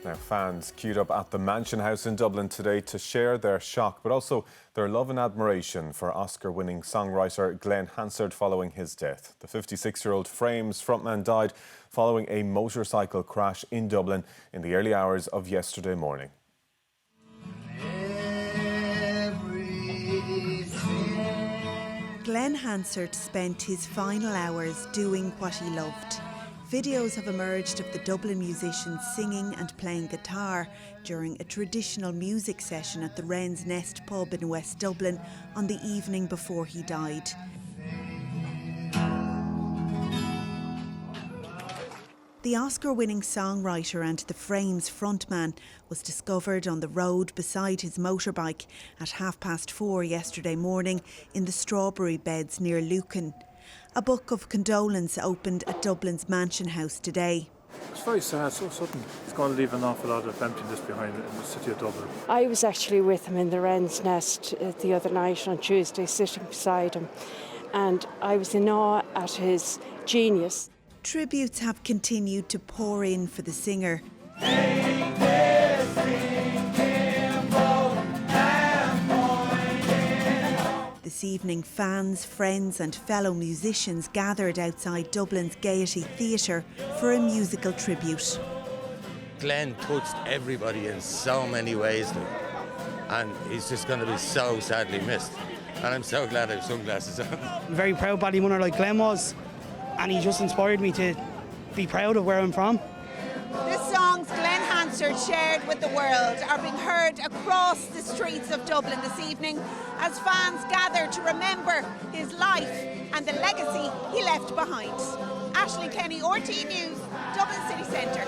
Now, fans queued up at the Mansion House in Dublin today to share their shock, but also their love and admiration for Oscar-winning songwriter Glen Hansard following his death. The 56-year-old Frames frontman died following a motorcycle crash in Dublin in the early hours of yesterday morning. Glen Hansard spent his final hours doing what he loved. Videos have emerged of the Dublin musicians singing and playing guitar during a traditional music session at the Wren's Nest pub in West Dublin on the evening before he died. The Oscar-winning songwriter and the Frames frontman was discovered on the road beside his motorbike at 4:30 yesterday morning in the strawberry beds near Lucan. A book of condolence opened at Dublin's Mansion House today. It's very sad, so sudden. It's going to leave an awful lot of emptiness behind in the city of Dublin. I was actually with him in the Wren's Nest the other night on Tuesday, sitting beside him, and I was in awe at his genius. Tributes have continued to pour in for the singer. This evening, fans, friends and fellow musicians gathered outside Dublin's Gaiety Theatre for a musical tribute. Glen touched everybody in so many ways, and he's just going to be so sadly missed. And I'm so glad I have sunglasses on. I'm a very proud body runner like Glen was, and he just inspired me to be proud of where I'm from. The songs Glen Hansard shared with the world are being heard across the streets of Dublin this evening as fans gather to remember his life and the legacy he left behind. Aisling Kenny, RT News, Dublin City Centre.